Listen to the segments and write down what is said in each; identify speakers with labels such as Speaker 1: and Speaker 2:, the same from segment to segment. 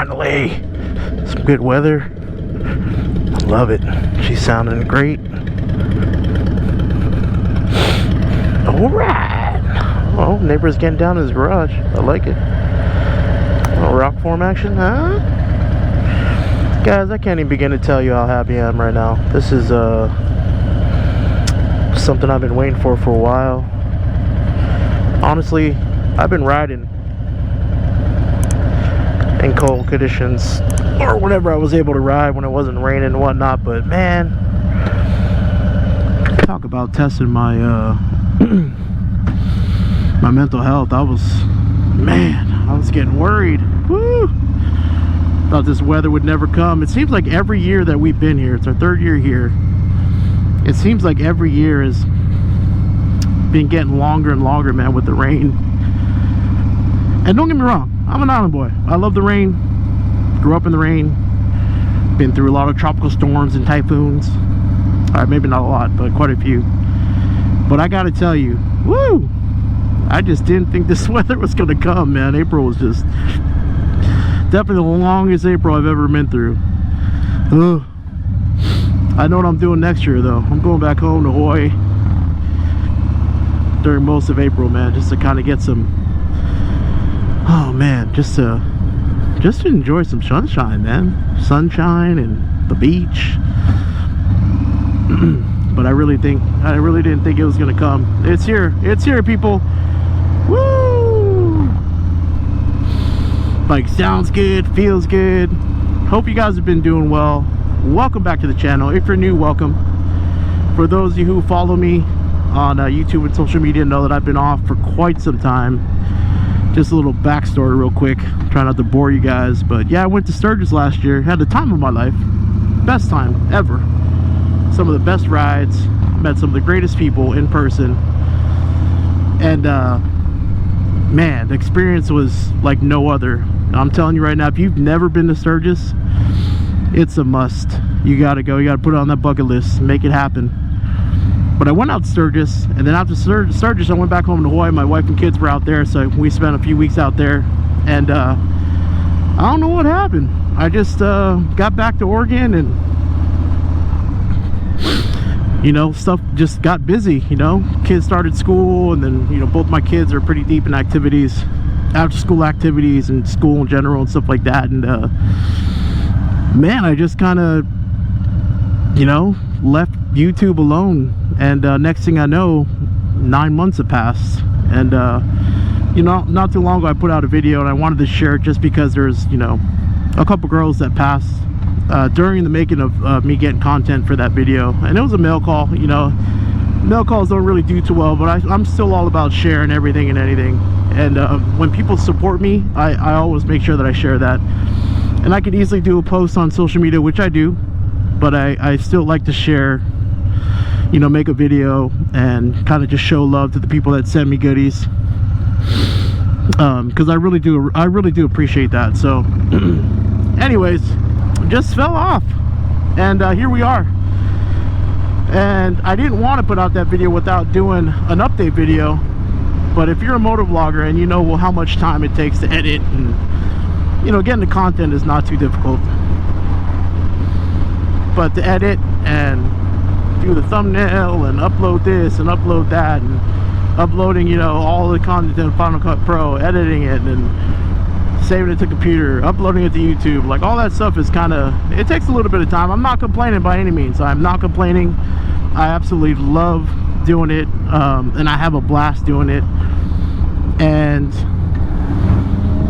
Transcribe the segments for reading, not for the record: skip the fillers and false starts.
Speaker 1: Finally, some good weather. Love it. She's sounding great. Alright. Oh, neighbor's getting down in his garage. I like it. Oh, rock form action, huh? Guys, I can't even begin to tell you how happy I am right now. This is something I've been waiting for a while. Honestly, I've been riding in cold conditions, or whenever I was able to ride when it wasn't raining and whatnot, but man, talk about testing my my mental health. I was getting worried. Woo! Thought this weather would never come. It seems like every year that we've been here, it's our 3rd year here, it seems like every year has been getting longer and longer, man, with the rain. And don't get me wrong, I'm an island boy. I love the rain. Grew up in the rain. Been through a lot of tropical storms and typhoons. Alright, maybe not a lot, but quite a few. But I gotta tell you, woo! I just didn't think this weather was gonna come, man. April was just definitely the longest April I've ever been through. Ugh. I know what I'm doing next year, though. I'm going back home to Hawaii during most of April, man, just to kind of get some, oh man, just to enjoy some sunshine, man. Sunshine and the beach. But I really didn't think it was gonna come. It's here, people. Woo! Like, sounds good, feels good. Hope you guys have been doing well. Welcome back to the channel. If you're new, welcome. For those of you who follow me on YouTube and social media, know that I've been off for quite some time. Just a little backstory real quick. Try not to bore you guys, but yeah, I went to Sturgis last year. Had the time of my life. Best time ever. Some of the best rides. Met some of the greatest people in person. And man, the experience was like no other. I'm telling you right now, if you've never been to Sturgis, it's a must. You gotta go. You gotta put it on that bucket list. Make it happen. But I went out to Sturgis, and then after Sturgis, I went back home to Hawaii. My wife and kids were out there, so we spent a few weeks out there. And I don't know what happened. I just got back to Oregon, and you know, stuff just got busy. You know, kids started school, and then, you know, both my kids are pretty deep in activities, after school activities and school in general and stuff like that. And man, I just kind of, you know, left YouTube alone. And next thing I know, 9 months have passed. And you know, not too long ago I put out a video, and I wanted to share it just because there's, you know, a couple girls that passed during the making of me getting content for that video. And it was a mail call. You know, mail calls don't really do too well, but I'm still all about sharing everything and anything. And when people support me, I always make sure that I share that. And I could easily do a post on social media, which I do, but I still like to share, you know, make a video and kind of just show love to the people that send me goodies, because I really do appreciate that. So anyways, just fell off, and here we are. And I didn't want to put out that video without doing an update video, but if you're a motovlogger and you know, well, how much time it takes to edit, and you know, getting the content is not too difficult, but to edit and do the thumbnail and upload this and upload that, and uploading, you know, all the content in Final Cut Pro, editing it and saving it to computer, uploading it to YouTube, like all that stuff is kind of, it takes a little bit of time. I'm not complaining by any means. I'm not complaining. I absolutely love doing it, and I have a blast doing it. And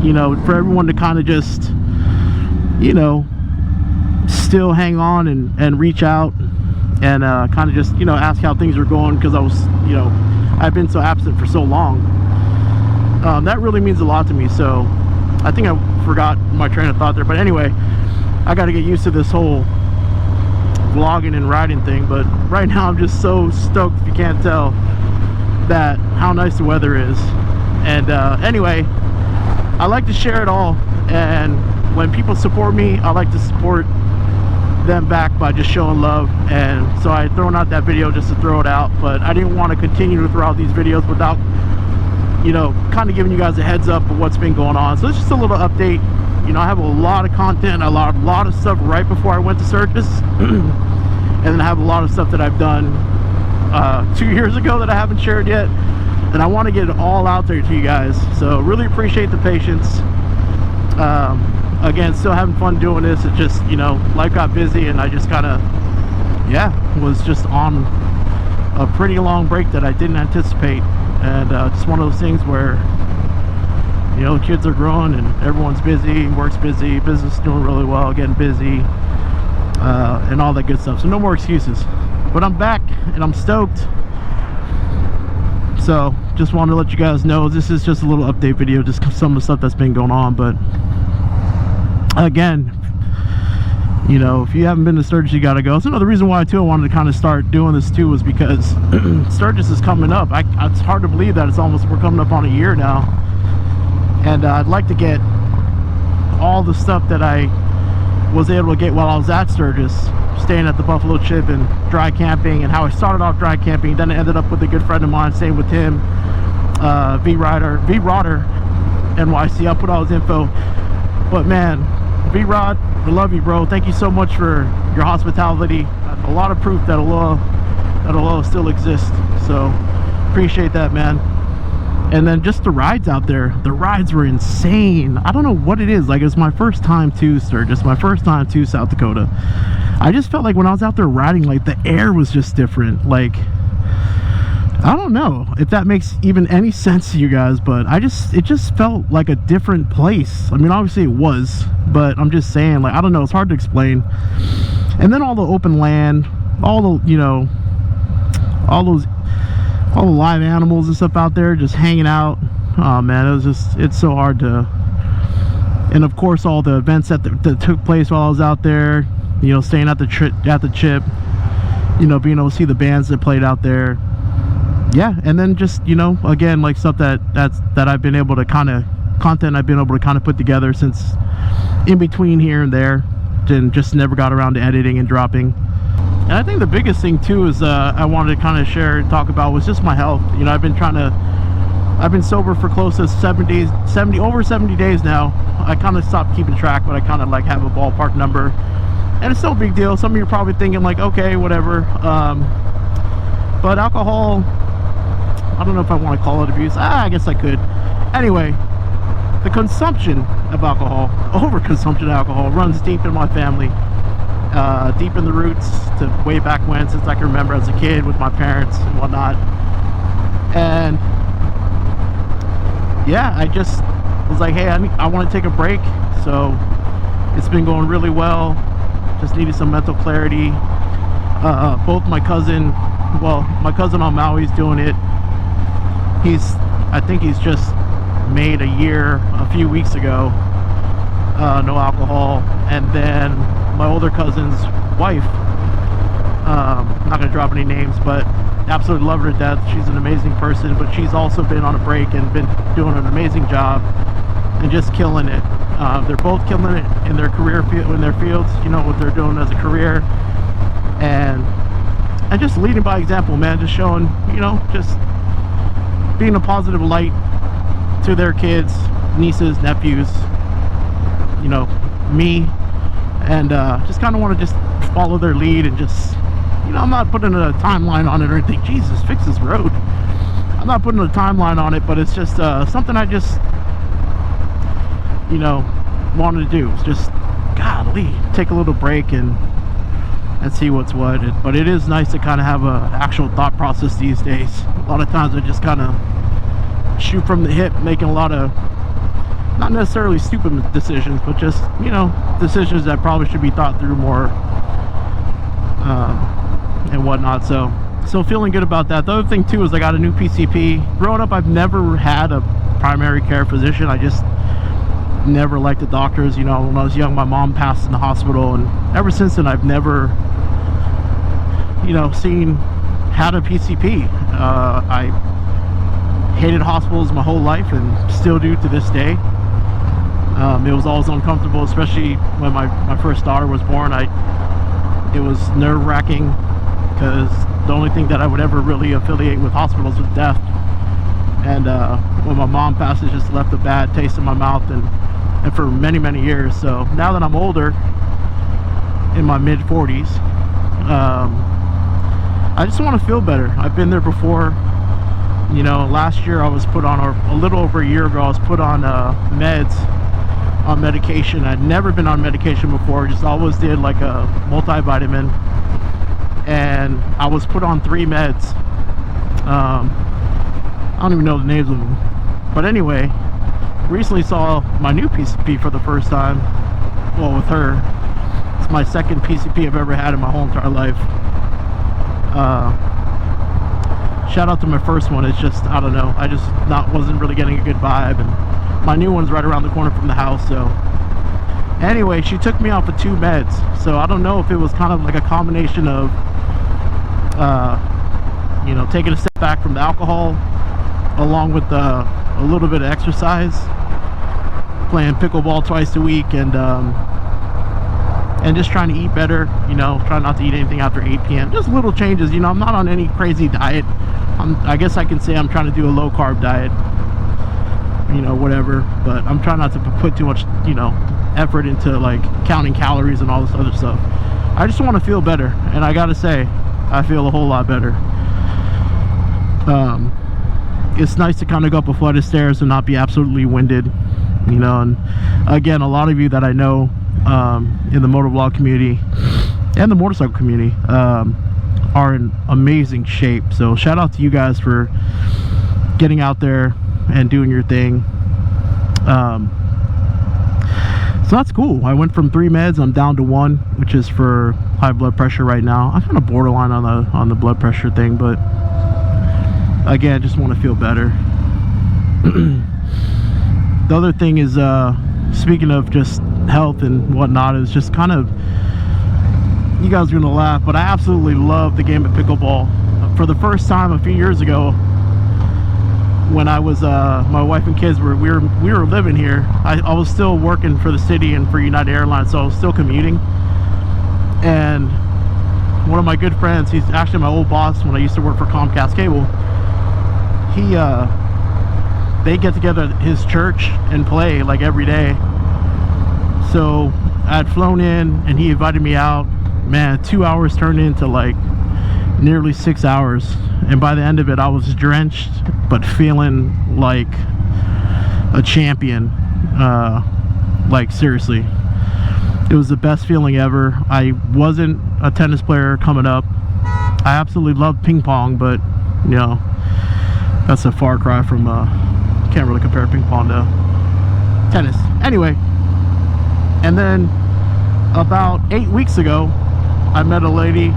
Speaker 1: you know, for everyone to kind of just, you know, still hang on and reach out and kind of just, you know, ask how things are going, because I was, you know, I've been so absent for so long. That really means a lot to me. So I think I forgot my train of thought there, but anyway, I got to get used to this whole vlogging and riding thing. But right now I'm just so stoked, if you can't tell, that how nice the weather is. And anyway, I like to share it all, and when people support me, I like to support them back by just showing love. And so I thrown out that video just to throw it out, but I didn't want to continue to throw out these videos without, you know, kind of giving you guys a heads up of what's been going on. So it's just a little update. you know, I have a lot of content, a lot of stuff right before I went to Sturgis. And then I have a lot of stuff that I've done 2 years ago that I haven't shared yet, and I want to get it all out there to you guys. So really appreciate the patience. Again, still having fun doing this. It's just, you know, life got busy, and I just kind of, yeah, was just on a pretty long break that I didn't anticipate. And just one of those things where, you know, the kids are growing and everyone's busy, work's busy, business is doing really well, getting busy, and all that good stuff. So no more excuses. But I'm back and I'm stoked. So just wanted to let you guys know this is just a little update video, just some of the stuff that's been going on. But again, you know, if you haven't been to Sturgis, you gotta go. It's another reason why too I wanted to kind of start doing this too, was because Sturgis is coming up. It's hard to believe that we're coming up on a year now, and I'd like to get all the stuff that I was able to get while I was at Sturgis, staying at the Buffalo Chip and dry camping, and how I started off dry camping. Then I ended up with a good friend of mine, staying with him, V-Roder NYC. I'll put all his info. But man, V-Rod, I love you, bro. Thank you so much for your hospitality. A lot of proof that Aloha still exists. So appreciate that, man. And then just the rides out there, the rides were insane. I don't know what it is. Like, it was my first time to Sturgis, my first time to South Dakota. I just felt like when I was out there riding, like the air was just different. Like, I don't know if that makes even any sense to you guys, but it just felt like a different place. I mean, obviously it was, but I'm just saying, like, I don't know, it's hard to explain. And then all the open land, all the, you know, all the live animals and stuff out there just hanging out. Oh man, it's so hard to. And of course all the events that took place while I was out there, you know, staying at the Chip, you know, being able to see the bands that played out there. Yeah, and then just, you know, again, like stuff that I've been able to content I've been able to kind of put together since in between here and there, and just never got around to editing and dropping. And I think the biggest thing too is I wanted to kind of share and talk about was just my health. You know, I've been sober for close to over 70 days now. I kind of stopped keeping track, but I kind of like have a ballpark number, and it's still a big deal. Some of you are probably thinking like, okay, whatever. But alcohol, I don't know if I want to call it abuse. I guess I could. Anyway, the consumption of alcohol, overconsumption of alcohol, runs deep in my family. Deep in the roots to way back when, since I can remember as a kid with my parents and whatnot. And yeah, I just was like, hey, I want to take a break. So it's been going really well. Just needed some mental clarity. Both my cousin on Maui is doing it. I think he's just made a year a few weeks ago, no alcohol. And then my older cousin's wife, I'm not going to drop any names, but absolutely love her to death. She's an amazing person, but she's also been on a break and been doing an amazing job and just killing it. They're both killing it in their in their fields, you know, what they're doing as a career, and just leading by example, man. Just showing, you know, just being a positive light to their kids, nieces, nephews, you know, me. And just kind of want to just follow their lead, and just, you know, I'm not putting a timeline on it or anything. Jesus, fix this road. I'm not putting a timeline on it, but it's just something I just, you know, wanted to do. It's just, golly, take a little break and see what's what. But it is nice to kind of have a actual thought process these days. A lot of times I just kind of shoot from the hip, making a lot of not necessarily stupid decisions, but just, you know, decisions that probably should be thought through more, and whatnot. So feeling good about that. The other thing too is I got a new PCP. Growing up, I've never had a primary care physician. I just never liked the doctors. You know, when I was young, my mom passed in the hospital, and ever since then I've never, you know, had a PCP. I hated hospitals my whole life and still do to this day. It was always uncomfortable, especially when my first daughter was born. It was nerve-wracking, because the only thing that I would ever really affiliate with hospitals was death. And when my mom passed, it just left a bad taste in my mouth. And and for many, many years. So now that I'm older, in my mid 40s, I just want to feel better. I've been there before. You know, last year I was put on, or a little over a year ago, I was put on meds, on medication. I'd never been on medication before, just always did like a multivitamin, and I was put on 3 meds. I don't even know the names of them, but anyway, recently saw my new PCP for the first time. Well, with her, it's my second PCP I've ever had in my whole entire life. Shout out to my first one. It's just, I don't know, I just wasn't really getting a good vibe, and my new one's right around the corner from the house. So anyway, she took me off of 2 meds, so I don't know if it was kind of like a combination of you know, taking a step back from the alcohol along with a little bit of exercise, playing pickleball twice a week, and just trying to eat better, you know, trying not to eat anything after 8 p.m. Just little changes, you know. I'm not on any crazy diet. I guess I can say I'm trying to do a low carb diet, you know, whatever, but I'm trying not to put too much, you know, effort into like counting calories and all this other stuff. I just want to feel better, and I gotta say, I feel a whole lot better. It's nice to kind of go up a flight of stairs and not be absolutely winded, you know. And again, a lot of you that I know in the motovlog community and the motorcycle community are in amazing shape, so shout out to you guys for getting out there and doing your thing. So that's cool. I went from 3 meds, I'm down to 1, which is for high blood pressure right now. I'm kind of borderline on the blood pressure thing, but again, I just want to feel better. The other thing is, speaking of just health and whatnot, is just kind of, you guys are gonna laugh, but I absolutely love the game of pickleball. For the first time a few years ago, when I was my wife and kids we were living here, I was still working for the city and for United Airlines, so I was still commuting. And one of my good friends, he's actually my old boss when I used to work for Comcast Cable, they get together at his church and play like every day. So I had flown in and he invited me out. Man, 2 hours turned into like nearly 6 hours, and by the end of it I was drenched but feeling like a champion. Like seriously, it was the best feeling ever. I wasn't a tennis player coming up. I absolutely loved ping pong, but you know, that's a far cry from can't really compare ping pong to tennis. Anyway, and then about 8 weeks ago I met a lady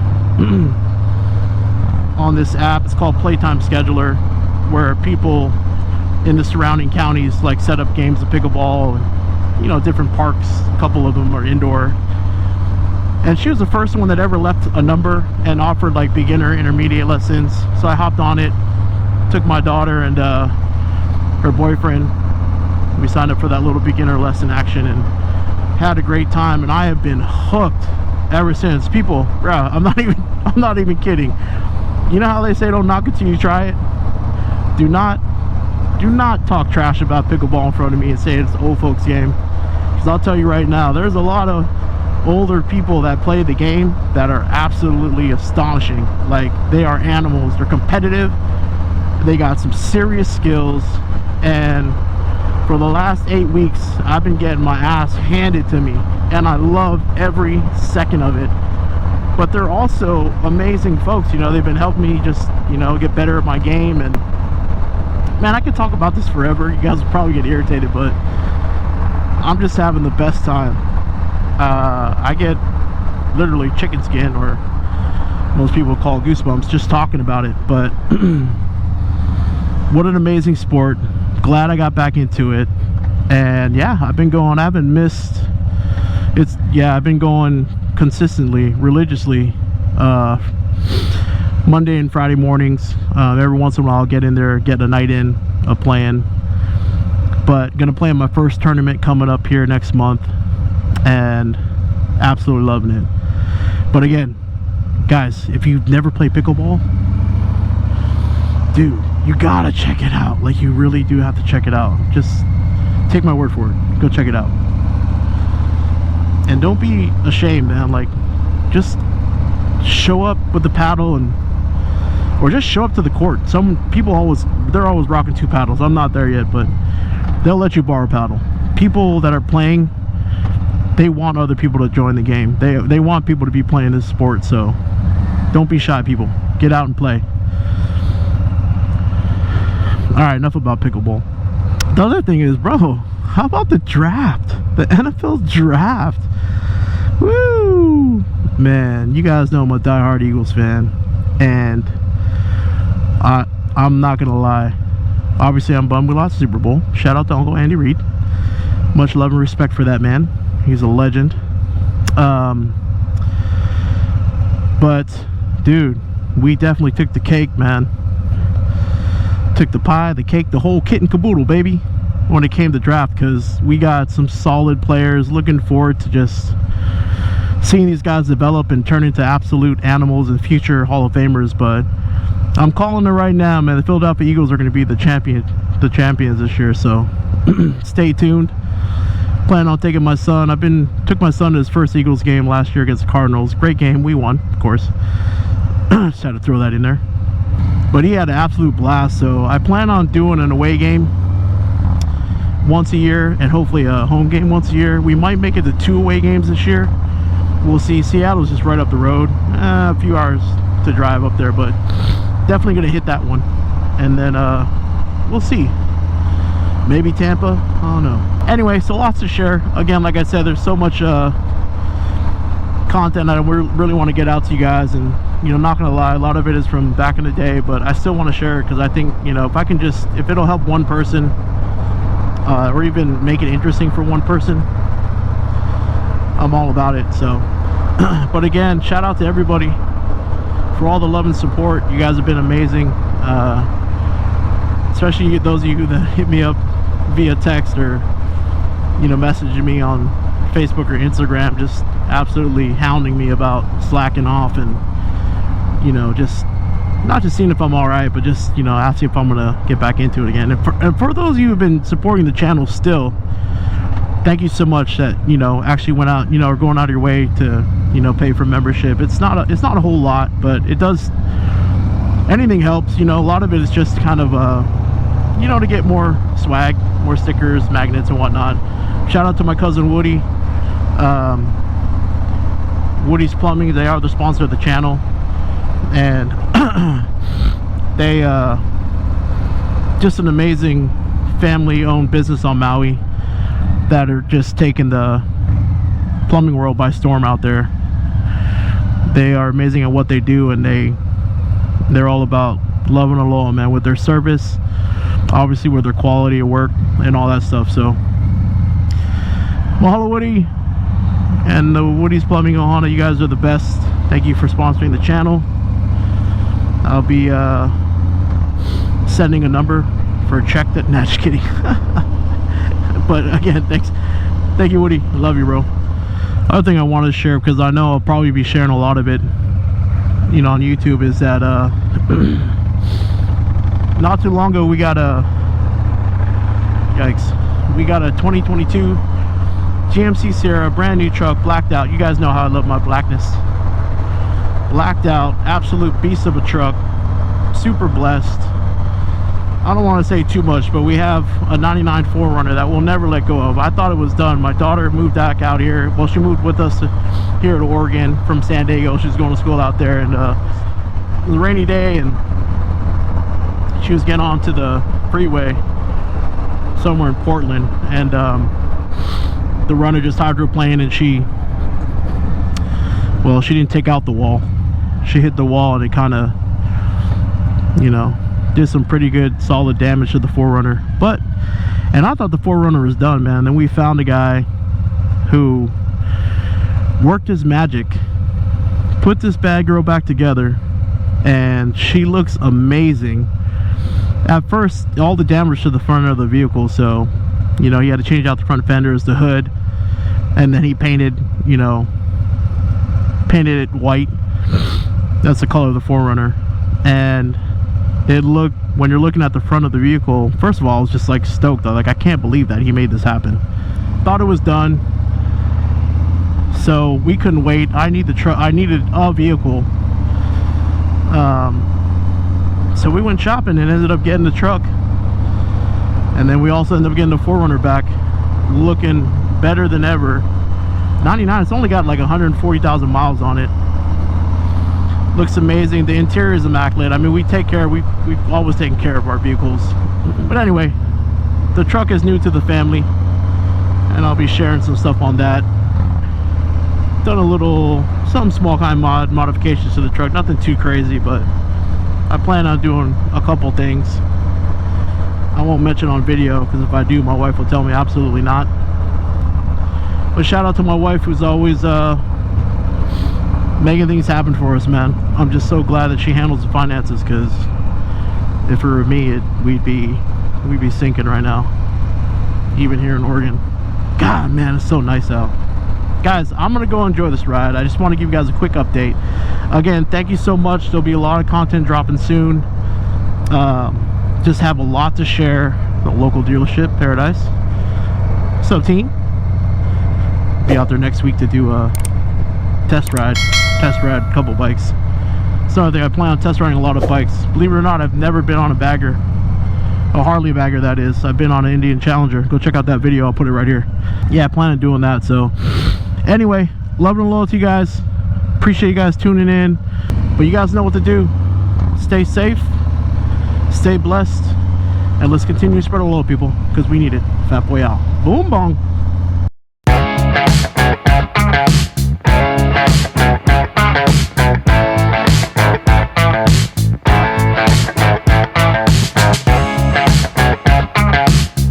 Speaker 1: on this app. It's called Playtime Scheduler, where people in the surrounding counties like set up games of pickleball and, you know, different parks. A couple of them are indoor, and she was the first one that ever left a number and offered like beginner, intermediate lessons. So I hopped on it, took my daughter and her boyfriend. We signed up for that little beginner lesson action and had a great time, and I have been hooked ever since. People, bro, I'm not even kidding. You know how they say don't knock it till you try it? Do not talk trash about pickleball in front of me and say it's an old folks game, because I'll tell you right now, there's a lot of older people that play the game that are absolutely astonishing. Like, they are animals. They're competitive, they got some serious skills, and for the last 8 weeks I've been getting my ass handed to me, and I love every second of it. But they're also amazing folks, you know. They've been helping me just, you know, get better at my game. And man, I could talk about this forever. You guys will probably get irritated, but I'm just having the best time. I get literally chicken skin, or most people call goosebumps, just talking about it. But what an amazing sport. Glad I got back into it. And yeah, I've been going, I haven't missed, I've been going consistently, religiously, Monday and Friday mornings. Every once in a while I'll get in there, get a night in of playing. But gonna play in my first tournament coming up here next month, and absolutely loving it. But again, guys, if you've never played pickleball, dude, you gotta check it out. Like, you really do have to check it out. Just Take my word for it. Go check it out. And don't be ashamed, man. Like, just show up with the paddle, and or just show up to the court. Some people they're always rocking 2 paddles. I'm not there yet, but they'll let you borrow a paddle. People that are playing, they want other people to join the game. They want people to be playing this sport, so don't be shy, people. Get out and play. Alright, enough about pickleball. The other thing is, bro, how about the draft? The NFL draft. Woo! Man, you guys know I'm a diehard Eagles fan, and I'm not gonna lie. Obviously, I'm bummed we lost the Super Bowl. Shout out to Uncle Andy Reid. Much love and respect for that man. He's a legend. But dude, we definitely took the cake, man. Took the pie, the cake, the whole kit and caboodle, baby, when it came to draft, because we got some solid players. Looking forward to just seeing these guys develop and turn into absolute animals and future Hall of Famers. But I'm calling it right now, man. The Philadelphia Eagles are going to be the champions this year, so stay tuned. Plan on taking my son. Took my son to his first Eagles game last year against the Cardinals. Great game. We won, of course. Just had to throw that in there. But he had an absolute blast, so I plan on doing an away game once a year and hopefully a home game once a year. We might make it to 2 away games this year. We'll see. Seattle's just right up the road. A few hours to drive up there, but definitely going to hit that one. And then we'll see. Maybe Tampa. I don't know. Anyway, so lots to share. Again, like I said, there's so much content I really want to get out to you guys, and you know, not gonna lie, a lot of it is from back in the day, but I still want to share it because I think, you know, if it'll help one person or even make it interesting for one person, I'm all about it. So but again, shout out to everybody for all the love and support. You guys have been amazing, especially those of you that hit me up via text or, you know, messaging me on Facebook or Instagram, just absolutely hounding me about slacking off, and you know, just not just seeing if I'm all right, but just, you know, asking if I'm gonna get back into it again. And for those of you who've been supporting the channel still, thank you so much that, you know, actually went out, you know, or going out of your way to, you know, pay for membership. It's not a whole lot, but it does. Anything helps. You know, a lot of it is just kind of you know, to get more swag, more stickers, magnets and whatnot. Shout out to my cousin Woody, Woody's Plumbing. They are the sponsor of the channel, and they just an amazing family-owned business on Maui that are just taking the plumbing world by storm out there. They are amazing at what they do, and they're all about love and aloha, man, with their service, obviously with their quality of work and all that stuff. So mahalo, Woody, and the Woody's Plumbing Ohana, you guys are the best. Thank you for sponsoring the channel. I'll be sending a number for a check that, nah, just kidding. But again, thank you, Woody. I love you, bro. Other thing I wanted to share, because I know I'll probably be sharing a lot of it, you know, on YouTube, is that not too long ago we got a 2022 GMC Sierra, brand new truck, blacked out. You guys know how I love my blackness. Blacked out, absolute beast of a truck. Super blessed. I don't want to say too much, but we have a 99 4Runner that we'll never let go of. I thought it was done. My daughter moved back out here. Well, she moved with us here to Oregon from San Diego. She's going to school out there, and it was a rainy day, and she was getting onto the freeway somewhere in Portland, and the runner just hydroplaned, and she didn't take out the wall. She hit the wall, and it kind of, you know, did some pretty good solid damage to the 4Runner. And I thought the 4Runner was done, man. Then we found a guy who worked his magic, put this bad girl back together, and she looks amazing. At first, all the damage to the front of the vehicle, so, you know, he had to change out the front fenders, the hood, and then he painted it white. That's the color of the 4Runner. And it looked, when you're looking at the front of the vehicle, first of all, I was just like stoked. Like, I can't believe that he made this happen. Thought it was done. So we couldn't wait. I needed a vehicle. So we went shopping and ended up getting the truck. And then we also ended up getting the 4Runner back, looking better than ever. 99, it's only got like 140,000 miles on it. Looks amazing. The interior is immaculate. I mean, we've always taken care of our vehicles. But anyway, the truck is new to the family, and I'll be sharing some stuff on that. Done a little, some small kind of modifications to the truck, nothing too crazy, but I plan on doing a couple things. I won't mention on video, because if I do, my wife will tell me absolutely not. But shout out to my wife, who's always making things happen for us, man. I'm just so glad that she handles the finances, because if it were me, we'd be sinking right now, even here in Oregon. God, man, it's so nice out. Guys, I'm gonna go enjoy this ride. I just want to give you guys a quick update. Again, thank you so much. There'll be a lot of content dropping soon. Just have a lot to share. The local dealership, Paradise. So team, be out there next week to do a test ride a couple bikes. So I think I plan on test riding a lot of bikes. Believe it or not, I've never been on a bagger, a Harley bagger, that is. I've been on an Indian Challenger. Go check out that video, I'll put it right here. Yeah, I plan on doing that. So anyway, love and loyalty, guys. Appreciate you guys tuning in. But you guys know what to do. Stay safe, stay blessed, and let's continue to spread our love, people, because we need it. Fat boy out. Boom bong.